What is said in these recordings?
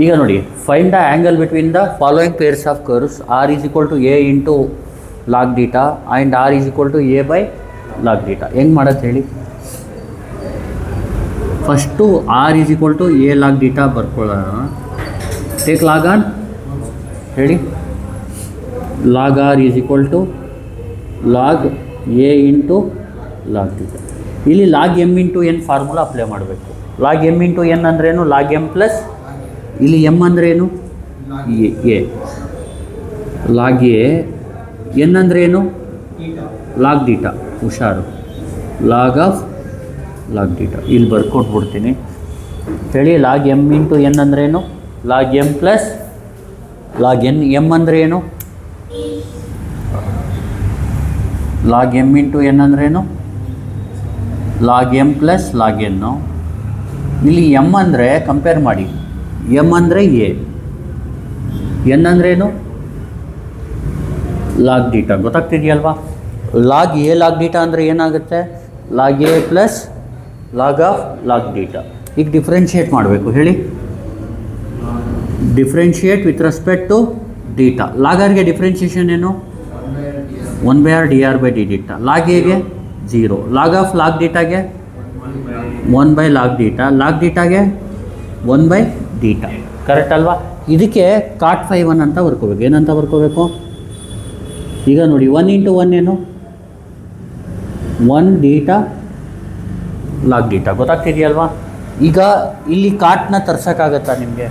ಈಗ ನೋಡಿ, find the angle between the following pairs of curves r is equal to a into log theta and r is equal to a by log theta. ಹೆಂಗೆ ಮಾಡೋದು ಹೇಳಿ? First r is equal to a log theta ಬರ್ಕೊಳ್ಳೋಣ. Take log on ಹೇಳಿ. Log r is equal to log a into log theta. ಇಲ್ಲಿ log m into n formula apply ಮಾಡಬೇಕು. Log m into n ಅಂದ್ರೇನು? Log m plus ಇಲ್ಲಿ m ಅಂದ್ರೇನು? A. Log a. N ಅಂದ್ರೇನು? Log theta. ಹುಷಾರು, log of log theta. ಇಲ್ಲಿ ಬರ್ಕೊಟ್ಬಿಡ್ತೀನಿ ಹೇಳಿ. ಲಾಗ್ ಎಮ್ ಇಂಟು ಎನ್ ಅಂದ್ರೇನು? Log m plus log n. M ಅಂದ್ರೇನು? ಲಾಗ್ ಎಮ್ ಇಂಟು ಎನ್ ಅಂದ್ರೇನು? Log m plus log n. ಇಲ್ಲಿ ಎಮ್ ಅಂದರೆ ಕಂಪೇರ್ ಮಾಡಿ, ಎಮ್ ಅಂದರೆ ಎ, ಎನ್ ಅಂದ್ರೇನು? Log theta. ಗೊತ್ತಾಗ್ತಿದೆಯಲ್ವಾ? ಲಾಗ್ ಎ ಲಾಗ್ ಡೀಟಾ ಅಂದರೆ ಏನಾಗುತ್ತೆ? Log a plus log of log theta. ಈಗ ಡಿಫ್ರೆನ್ಷಿಯೇಟ್ ಮಾಡಬೇಕು ಹೇಳಿ. Differentiate with respect to theta. Log ಆರ್ಗೆ ಡಿಫ್ರೆನ್ಷಿಯೇಷನ್ ಏನು? 1/r dr by d theta. Log ಎಗೆ 0. ಲಾಗ್ ಆಫ್ ಲಾಗ್ ಡೀಟಾಗೆ 1 ಲಾಗ್ ಡೀಟಾ. ಲಾಗ್ ಡೀಟಾಗೆ 1 ಡೀಟಾ. ಕರೆಕ್ಟ್ ಅಲ್ವಾ? ಇದಕ್ಕೆ ಕಾಟ್ ಫೈ 1 ಅಂತ ಬರ್ಕೋಬೇಕು. ಏನಂತ ಬರ್ಕೋಬೇಕು? ಈಗ ನೋಡಿ, 1 ಇಂಟು 1 ಏನು? 1 ಡೀಟಾ ಲಾಗ್ ಡೀಟಾ. ಗೊತ್ತಾಗ್ತಿದೆಯಲ್ವಾ? ಈಗ ಇಲ್ಲಿ ಕಾಟ್ನ ತರ್ಸೋಕ್ಕಾಗತ್ತಾ ನಿಮಗೆ?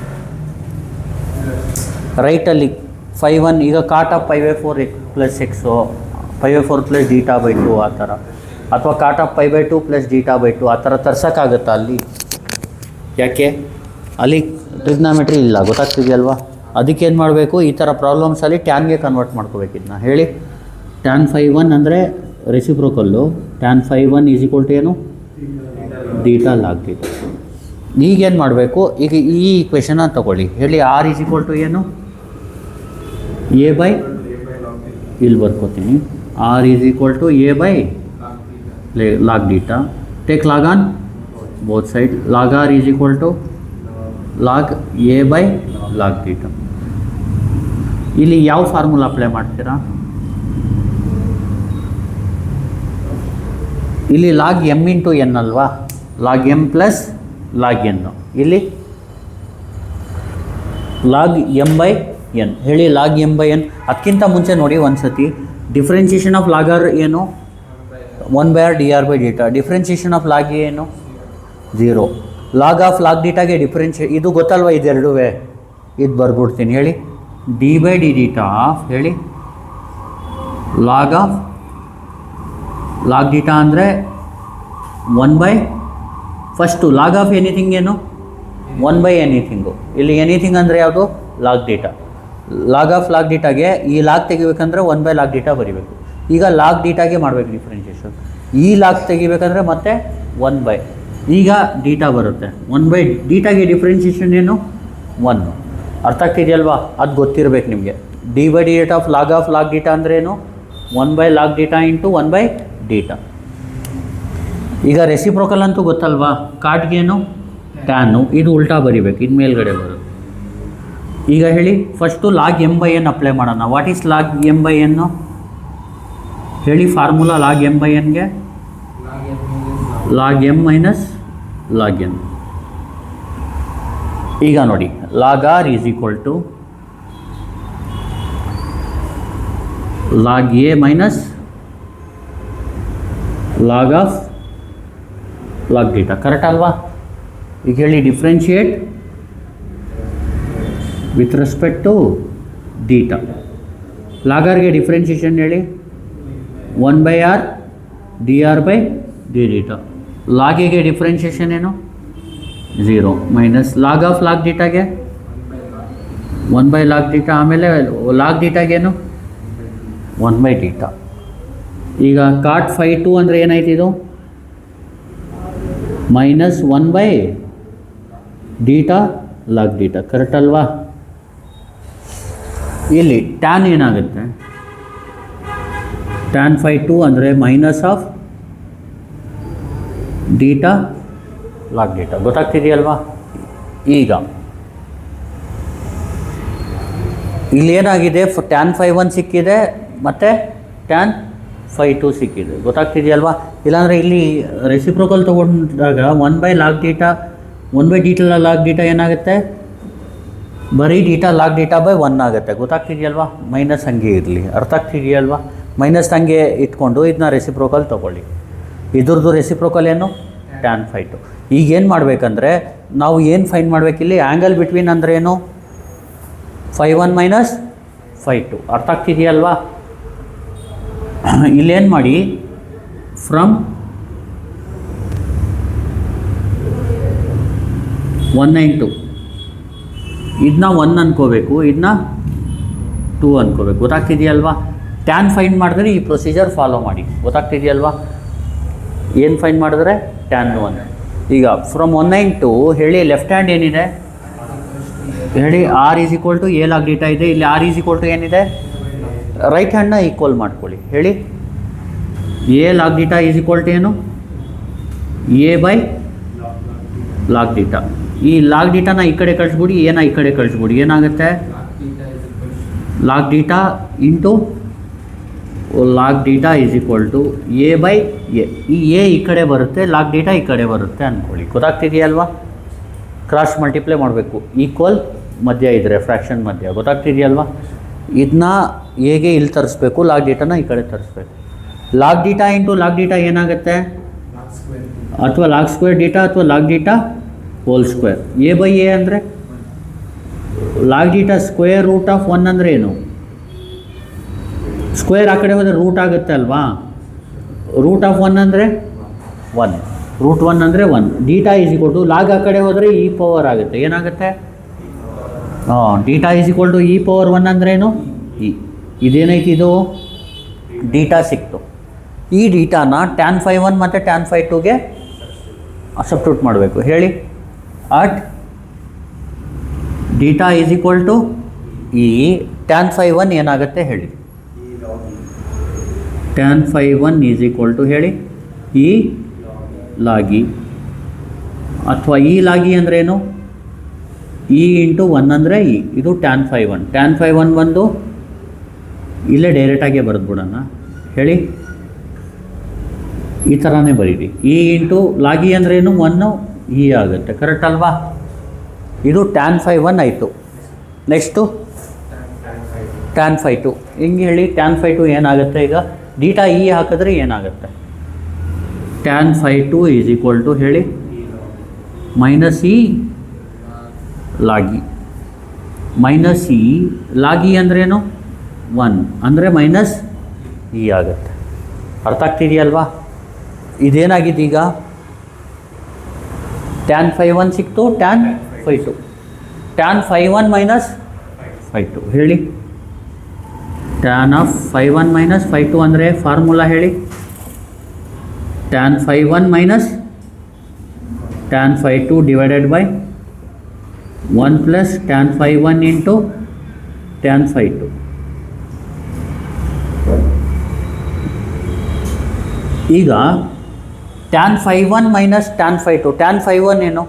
ರೈಟಲ್ಲಿ 5/1. ಈಗ cot of 5/4 plus x, 5/4 plus theta by 2 ಆ ಥರ, ಅಥವಾ cot of 5/2 plus theta by 2 ಆ ಥರ ತರ್ಸೋಕ್ಕಾಗತ್ತಾ ಅಲ್ಲಿ? ಯಾಕೆ? ಅಲ್ಲಿ ಟ್ರಿಗ್ನಾಮೆಟ್ರಿ ಇಲ್ಲ. ಗೊತ್ತಾಗ್ತಿದೆಯಲ್ವಾ? ಅದಕ್ಕೇನು ಮಾಡಬೇಕು? ಈ ಥರ ಪ್ರಾಬ್ಲಮ್ಸಲ್ಲಿ ಟ್ಯಾನ್ಗೆ ಕನ್ವರ್ಟ್ ಮಾಡ್ಕೋಬೇಕು. ಇದನ್ನ ಹೇಳಿ. ಟ್ಯಾನ್ 5/1 ಅಂದರೆ reciprocal. Tan 5/1 is equal to ಏನು? Theta log theta. ಈಗೇನು ಮಾಡಬೇಕು? ಈಗ ಈ ಈಕ್ವೇಷನ್ನ ತಗೊಳ್ಳಿ ಹೇಳಿ. ಆರ್ ಈಸ್ ಈಕ್ವಲ್ ಟು ಏನು? ಎ ಬೈ, ಇಲ್ಲಿ ಬರ್ಕೋತೀನಿ, r is equal to a by log theta. Take log on both side. Log r is equal to log a by log theta. ಇಲ್ಲಿ ಯಾವ ಫಾರ್ಮುಲಾ ಅಪ್ಲೈ ಮಾಡ್ತೀರಾ? ಇಲ್ಲಿ log m into n ಅಲ್ವಾ? Log m plus log n. ಇಲ್ಲಿ log m by N ಹೇಳಿ. Log m by N. ಅದಕ್ಕಿಂತ ಮುಂಚೆ ನೋಡಿ ಒಂದು ಸತಿ, ಡಿಫ್ರೆನ್ಷಿಯೇಷನ್ ಆಫ್ ಲಾಗ್ ಆರ್ ಏನು? 1/r dr by theta. Differentiation of log A ಏನು? 0. ಲಾಗ್ ಆಫ್ ಲಾಗ್ ಡೀಟಾಗೆ ಇದು ಗೊತ್ತಲ್ವ? ಇದೆರಡೂ ಇದು ಬರ್ಬಿಡ್ತೀನಿ ಹೇಳಿ. D by D theta of ಹೇಳಿ ಲಾಗ್ ಆಫ್ ಲಾಗ್ ಡೀಟಾ ಅಂದರೆ 1 ಫಸ್ಟು ಲಾಗ್ ಆಫ್ ಎನಿಥಿಂಗ್ ಏನು? 1 ಎನಿಥಿಂಗು. ಇಲ್ಲಿ ಎನಿಥಿಂಗ್ ಅಂದರೆ ಯಾವುದು? Log theta. Log of log ಡೀಟಾಗೆ ಈ ಲಾಗ್ ತೆಗಿಬೇಕಂದ್ರೆ 1 ಲಾಗ್ ಡೀಟಾ ಬರೀಬೇಕು. ಈಗ ಲಾಗ್ ಡೀಟಾಗೆ ಮಾಡಬೇಕು ಡಿಫ್ರೆನ್ಷಿಯೇಷನ್. ಈ ಲಾಗ್ ತೆಗಿಬೇಕಂದ್ರೆ ಮತ್ತೆ 1 ಈಗ ಡೀಟಾ ಬರುತ್ತೆ. 1 ಡೀಟಾಗೆ ಡಿಫ್ರೆನ್ಷಿಯೇಷನ್ ಏನು? 1. ಅರ್ಥ ಆಗ್ತಿದೆಯಲ್ವಾ? ಅದು ಗೊತ್ತಿರಬೇಕು ನಿಮಗೆ. D by d theta of log theta ಅಂದರೆ ಏನು? 1 ಲಾಗ್ ಡೀಟಾ ಇಂಟು 1 ಡೀಟಾ. ಈಗ ರೆಸಿಪ್ರೋಕಲ್ ಅಂತೂ ಗೊತ್ತಲ್ವಾ? ಕಾಟ್ಗೇನು? ಟ್ಯಾನು. ಇದು ಉಲ್ಟಾ ಬರಿಬೇಕು, ಇದು ಮೇಲ್ಗಡೆ ಬರುತ್ತೆ. ಈಗ ಹೇಳಿ, first log m by n apply ಮಾಡೋಣ. What is log m by n ಹೇಳಿ? ಫಾರ್ಮುಲಾ ಲಾಗ್ ಎಮ್ ಬೈ ಎನ್ಗೆ log m minus log n. ಈಗ ನೋಡಿ, log r is equal to log a minus log of log theta. Correct ಅಲ್ವಾ? ಈಗ ಹೇಳಿ, differentiate with respect to theta. Log ಆರ್ಗೆ differentiation ಹೇಳಿ. 1/r dr by d theta. Log ಎಗೆ differentiation ಏನು? 0 minus log of log ಡೀಟಾಗೆ 1 log theta. ಆಮೇಲೆ log ಡೀಟಾಗೇನು? 1 ಡೀಟಾ. ಈಗ ಕಾಟ್ 5/2 ಅಂದರೆ ಏನಾಯ್ತು? ಇದು minus 1 theta log theta. Correct ಅಲ್ವಾ? ಇಲ್ಲಿ ಟ್ಯಾನ್ ಏನಾಗುತ್ತೆ? ಟ್ಯಾನ್ 5/2 ಅಂದರೆ minus of theta log theta. ಗೊತ್ತಾಗ್ತಿದೆಯಲ್ವಾ? ಈಗ ಇಲ್ಲಿ ಏನಾಗಿದೆ ಟ್ಯಾನ್ 5 ಸಿಕ್ಕಿದೆ ಮತ್ತು ಟ್ಯಾನ್ 5 ಸಿಕ್ಕಿದೆ, ಗೊತ್ತಾಗ್ತಿದೆಯಲ್ವಾ? ಇಲ್ಲಾಂದರೆ ಇಲ್ಲಿ ರೆಸಿಪ್ರೋಕಲ್ ತೊಗೊಂಡಾಗ 1/log θ 1/d log θ ಏನಾಗುತ್ತೆ, ಬರೀ ಡೀಟಾ ಲಾಗ್ ಡೀಟಾ ಬೈ 1 ಆಗುತ್ತೆ, ಗೊತ್ತಾಗ್ತಿದೆಯಲ್ವಾ? ಮೈನಸ್ ಹಂಗೆ ಇರಲಿ, ಅರ್ಥ ಆಗ್ತಿದೆಯಲ್ವಾ? ಮೈನಸ್ ಹಂಗೆ ಇಟ್ಕೊಂಡು ಇದನ್ನ ರೆಸಿಪ್ರೋಕಲ್ ತೊಗೊಳ್ಳಿ. ಇದ್ರದ್ದು ರೆಸಿಪ್ರೋಕಲ್ ಏನು? ಟ್ಯಾನ್ 5. ಈಗ ಏನು ಮಾಡಬೇಕಂದ್ರೆ ನಾವು ಏನು ಫೈಂಡ್ ಮಾಡಬೇಕಿಲ್ಲಿ, ಆ್ಯಂಗಲ್ ಬಿಟ್ವೀನ್ ಅಂದರೆ ಏನು? 5 1 - 5 2, ಅರ್ಥ ಆಗ್ತಿದೆಯಲ್ವಾ? ಇಲ್ಲೇನು ಮಾಡಿ, ಫ್ರಮ್ 192 ಇದನ್ನ 1 ಅನ್ಕೋಬೇಕು, ಇದನ್ನ 2 ಅನ್ಕೋಬೇಕು, ಗೊತ್ತಾಗ್ತಿದೆಯಲ್ವಾ? ಟ್ಯಾನ್ ಫೈಂಡ್ ಮಾಡಿದ್ರೆ ಈ ಪ್ರೊಸೀಜರ್ ಫಾಲೋ ಮಾಡಿ, ಗೊತ್ತಾಗ್ತಿದೆಯಲ್ವಾ? ಏನು ಫೈಂಡ್ ಮಾಡಿದ್ರೆ ಟ್ಯಾನ್ 1. ಈಗ ಫ್ರಮ್ 192 ಹೇಳಿ, ಲೆಫ್ಟ್ ಹ್ಯಾಂಡ್ ಏನಿದೆ ಹೇಳಿ, r = a log θ ಇದೆ, ಇಲ್ಲಿ r = ಏನಿದೆ, ರೈಟ್ ಹ್ಯಾಂಡ್ನ ಈಕ್ವಲ್ ಮಾಡ್ಕೊಳ್ಳಿ. ಹೇಳಿ, a log θ ಏನು? a/log θ. ಈ ಲಾಗ್ ಡೀಟಾನ ಈ ಕಡೆ ಕಳಿಸ್ಬಿಡಿ, ಏನ ಈ ಕಡೆ ಕಳಿಸ್ಬಿಡಿ, ಏನಾಗುತ್ತೆ? Log theta into log theta a/a. ಈ ಎ ಈ ಕಡೆ ಬರುತ್ತೆ, ಲಾಗ್ ಡೀಟಾ ಈ ಕಡೆ ಬರುತ್ತೆ ಅಂದ್ಕೊಳ್ಳಿ, ಗೊತ್ತಾಗ್ತಿದೆಯಲ್ವಾ? ಕ್ರಾಸ್ ಮಲ್ಟಿಪ್ಲೈ ಮಾಡಬೇಕು, ಈಕ್ವಲ್ ಮಧ್ಯ ಇದ್ದರೆ ಫ್ರ್ಯಾಕ್ಷನ್ ಮಧ್ಯ, ಗೊತ್ತಾಗ್ತಿದೆಯಲ್ವಾ? ಇದನ್ನ ಹೇಗೆ ಇಲ್ಲಿ ತರಿಸ್ಬೇಕು, ಲಾಗ್ ಡೀಟಾನ ಈ ಕಡೆ ತರಿಸ್ಬೇಕು. Log theta into log theta ಏನಾಗುತ್ತೆ? ಅಥವಾ ಲಾಗ್ ಸ್ಕ್ವೇರ್ ಡೀಟಾ ಅಥವಾ log theta whole square. a/a ಅಂದರೆ log theta square root of 1 ಅಂದರೆ ಏನು? ಸ್ಕ್ವೇರ್ ಆ ಕಡೆ ಹೋದರೆ ರೂಟ್ ಆಗುತ್ತೆ ಅಲ್ವಾ? ರೂಟ್ ಆಫ್ 1 ಅಂದರೆ 1, ರೂಟ್ 1 ಅಂದರೆ 1. ಡೀಟಾ ಲಾಗ್ ಆ ಕಡೆ ಹೋದರೆ e ಪವರ್ ಆಗುತ್ತೆ, ಏನಾಗುತ್ತೆ? ಡೀಟಾ e⁻1 ಅಂದ್ರೇನು? ಇದೇನೈತಿ, ಇದು ಡೀಟಾ ಸಿಕ್ತು. ಈ ಡೀಟಾನ ಟ್ಯಾನ್ 5 1 ಮತ್ತು ಟ್ಯಾನ್ 5 2ಗೆ ಸಬ್ಸ್ಟಿಟ್ಯೂಟ್ ಮಾಡಬೇಕು. ಹೇಳಿ, ಅಟ್ ಡೀಟಾ ಈ ಟ್ಯಾನ್ 5 1 ಏನಾಗುತ್ತೆ ಹೇಳಿ? ಟ್ಯಾನ್ 5 1 ಹೇಳಿ, ಈ ಲಾಗಿ ಅಥವಾ ಈ ಲಾಗಿ ಅಂದ್ರೇನು? e × 1 ಅಂದರೆ e. ಇದು ಟ್ಯಾನ್ 5 1. ಟ್ಯಾನ್ 5 1 ಬಂದು ಇಲ್ಲೇ ಡೈರೆಕ್ಟಾಗೆ ಬರೆದ್ಬಿಡೋಣ. ಹೇಳಿ, ಈ ಥರನೇ ಬರೀರಿ. e × ಲಾಗಿ ಅಂದ್ರೇನು? 1 e ಆಗುತ್ತೆ, ಕರೆಕ್ಟ್ ಅಲ್ವಾ? ಇದು ಟ್ಯಾನ್ 5 1 ಆಯಿತು. Next tan 5 2. ಹಿಂಗೆ ಹೇಳಿ, ಟ್ಯಾನ್ 5 2 ಏನಾಗುತ್ತೆ? ಈಗ ಡೀಟಾ e ಹಾಕಿದ್ರೆ ಏನಾಗುತ್ತೆ? ಟ್ಯಾನ್ 5 2 ಹೇಳಿ, -e ಲಾಗಿ. -e ಲಾಗಿ ಅಂದ್ರೇನು? 1 ಅಂದರೆ -e ಆಗುತ್ತೆ, ಅರ್ಥ ಆಗ್ತಿದೆಯಲ್ವಾ? ಇದೇನಾಗಿದೆ ಈಗ? ಟ್ಯಾನ್ 5 1 ಸಿಕ್ತು, ಟ್ಯಾನ್ 5 2. ಟ್ಯಾನ್ 5 1 - 5 2 ಹೇಳಿ, ಟ್ಯಾನ್ ಆಫ್ 5 1 - 5 2 ಅಂದರೆ ಫಾರ್ಮುಲಾ ಹೇಳಿ, tan 5 1 - tan 5 2 divided by 1 plus tan 5 1 into tan 5 2. ಈಗ ಟ್ಯಾನ್ 5 1 - ಟ್ಯಾನ್ 5 2. ಟ್ಯಾನ್ 5 1 ಏನು?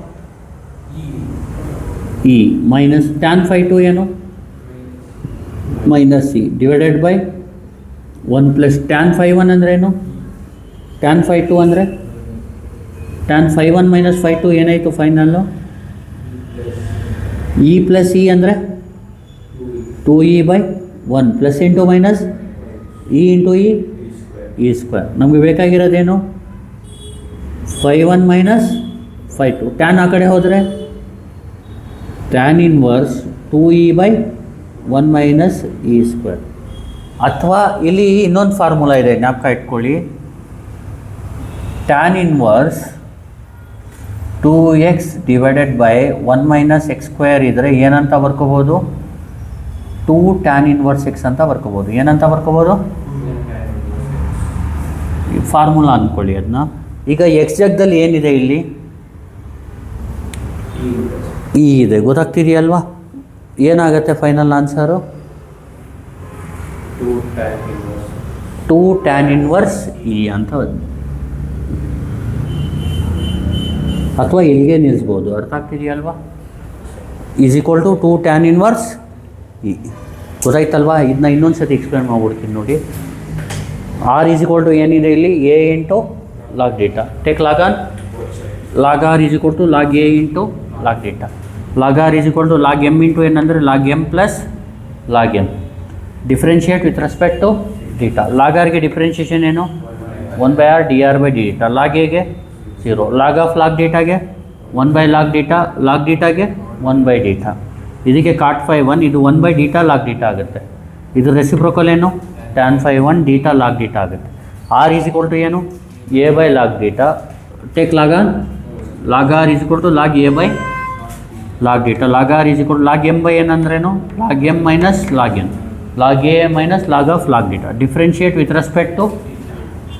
e ಮೈನಸ್ ಟ್ಯಾನ್ 5 2 ಏನು? -e divided by 1 plus tan 5 1 ಅಂದರೆ ಏನು? ಟ್ಯಾನ್ 5 2 ಅಂದರೆ ಟ್ಯಾನ್ 5 1 - 5 2 ಏನಾಯಿತು ಫೈನಲ್ಲು? e ಪ್ಲಸ್ e ಅಂದರೆ 2e by 1 plus into minus e into e square. ನಮಗೆ ಬೇಕಾಗಿರೋದೇನು? 5 1 - 5 2. Tan ಆ ಕಡೆ ಹೋದರೆ tan inverse 2e by 1 minus e square. ಅಥವಾ ಇಲ್ಲಿ ಇನ್ನೊಂದು ಫಾರ್ಮುಲಾ ಇದೆ, ಜ್ಞಾಪಕ ಇಟ್ಕೊಳ್ಳಿ. Tan inverse 2x divided by 1 minus x square ಇದ್ದರೆ ಏನಂತ ಬರ್ಕೋಬೋದು? 2 ಟ್ಯಾನ್ ಇನ್ವರ್ಸ್ x ಅಂತ ಬರ್ಕೋಬೋದು. ಏನಂತ ಬರ್ಕೋಬೋದು? ಫಾರ್ಮುಲಾ ಅಂದ್ಕೊಳ್ಳಿ ಅದನ್ನ. ಈಗ ಎಕ್ಸ್ ಜಾಗದಲ್ಲಿ ಏನಿದೆ? ಇಲ್ಲಿ e ಇದೆ, ಗೊತ್ತಾಗ್ತಿದೆಯಲ್ವಾ? ಏನಾಗುತ್ತೆ final answer? 2 tan inverse e ಅಂತ, ಅಥವಾ ಇಲ್ಲಿಗೆ ನಿಲ್ಲಿಸ್ಬೋದು, ಅರ್ಥ ಆಗ್ತಿದೆಯಲ್ವಾ? = 2 ಟ್ಯಾನ್ ಇನ್ವರ್ಸ್ e. ಗೊತ್ತಾಯ್ತಲ್ವಾ? ಇದನ್ನ ಇನ್ನೊಂದು ಸತಿ ಎಕ್ಸ್ಪ್ಲೇನ್ ಮಾಡ್ಬಿಡ್ತೀನಿ ನೋಡಿ. ಆರ್ ಈಸ್ ಈಕ್ವಲ್ ಟು ಏನಿದೆ ಇಲ್ಲಿ a into log theta. Take log on. Log r is equal to log a into log theta. Log r is equal to log m into ಏನಂದರೆ log m plus log m. Differentiate with respect to theta. Log ಆರ್ಗೆ differentiation ಏನು? 1/r dr/data. Log ಎಗೆ 0. Log of log ಡೇಟಾಗೆ 1/ಲಾಗ್ theta. Log ಡೇಟಾಗೆ 1/ಡೇಟಾ. ಇದಕ್ಕೆ cot five 1, ಇದು 1/ಡೇಟಾ ಲಾಗ್ ಡೇಟಾ ಆಗುತ್ತೆ. ಇದು ರೆಸಿಪ್ರೋಕಲ್ ಏನು? tan phi 1 theta log theta ಆಗುತ್ತೆ. ಆರ್ ಈಸ್ ಈಕ್ವಲ್ ಟು ಏನು? a/ಲಾಗ್ theta. Take log on. Log r is equal to log a/ಲಾಗ್ theta. Log r is equal to log m by n ಅಂದ್ರೇನು? Log m minus log n. Log a minus log of log theta. Differentiate with respect to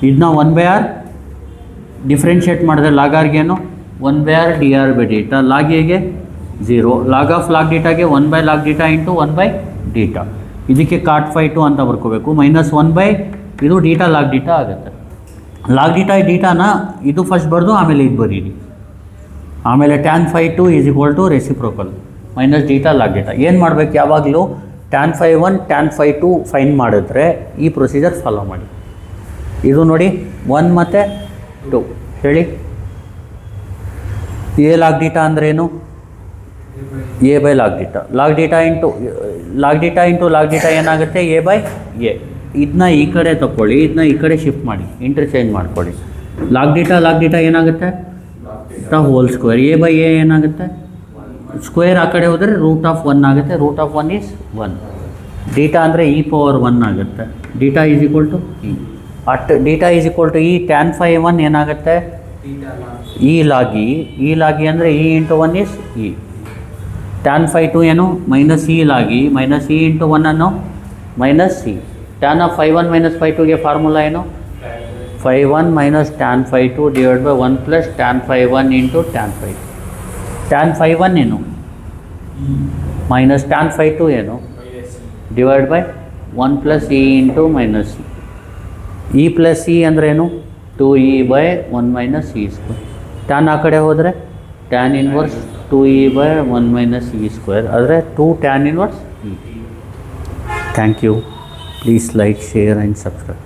ಇದನ್ನ 1/r differentiate ಮಾಡಿದ್ರೆ log ಆರ್ಗೇನು 1/r dr/data. Log ಎಗೆ 0. Log of log ಡೇಟಾಗೆ 1/ಲಾಗ್ theta into 1/ಡೇಟಾ. ಇದಕ್ಕೆ cot phi 2 ಅಂತ ಬರ್ಕೋಬೇಕು. ಮೈನಸ್ 1/ ಇದು ಡೇಟಾ ಲಾಗ್ ಡೇಟಾ ಆಗುತ್ತೆ. ಲಾಗ್ ಡೇಟಾನ ಇದು ಫಸ್ಟ್ ಬರೆದು ಆಮೇಲೆ ಇದು ಬರೀರಿ. ಆಮೇಲೆ tan phi 2 is equal to reciprocal minus theta log theta. ಏನು ಮಾಡಬೇಕು? ಯಾವಾಗಲೂ tan phi 1 tan phi 2 find ಮಾಡಿದ್ರೆ ಈ ಪ್ರೊಸೀಜರ್ ಫಾಲೋ ಮಾಡಿ. ಇದು ನೋಡಿ 1 ಮತ್ತು 2 ಹೇಳಿ. ಎ ಲಾಗ್ ಡೇಟಾ ಅಂದ್ರೇನು? a/ಲಾಗ್ theta. Log theta into log theta ಏನಾಗುತ್ತೆ? a/a. ಇದನ್ನ ಈ ಕಡೆ ತಗೊಳ್ಳಿ, ಇದನ್ನ ಈ ಕಡೆ ಶಿಫ್ಟ್ ಮಾಡಿ, ಇಂಟರ್ಚೇಂಜ್ ಮಾಡ್ಕೊಳ್ಳಿ. ಲಾಗ್ ಡೇಟಾ ಏನಾಗುತ್ತೆ? Hole square. a/a ಏನಾಗುತ್ತೆ? ಸ್ಕ್ವೇರ್ ಆ ಕಡೆ ಹೋದರೆ √1 ಆಗುತ್ತೆ. √1 ಈಸ್ 1. ಡೇಟಾ ಅಂದರೆ e⁻1 ಆಗುತ್ತೆ. Theta is equal to e. Theta is equal to e. tan phi 1 ಏನಾಗುತ್ತೆ? ಇ ಲಾಗಿ ಅಂದರೆ e into 1 is e. tan phi 2 ಏನು? ಮೈನಸ್ ಇ ಲಾಗಿ. ಮೈನಸ್ ಇ ಇಂಟು 1 ಅನ್ನು minus c. tan of phi 1 minus phi 2ಗೆ formula ಏನು? phi 1 minus tan phi 2 divide by 1 plus tan phi 1 into tan phi 2. tan phi 1 ಏನು? Minus tan phi 2 ಏನು? Divide by 1 plus E into minus C. E plus E ಅಂದ್ರೇನು? 2e/1 minus E square. Tan ಆ ಕಡೆ ಹೋದರೆ tan inverse 2e/1 minus E square ಆದರೆ 2 tan inverse E. Thank you. Please like, share and subscribe.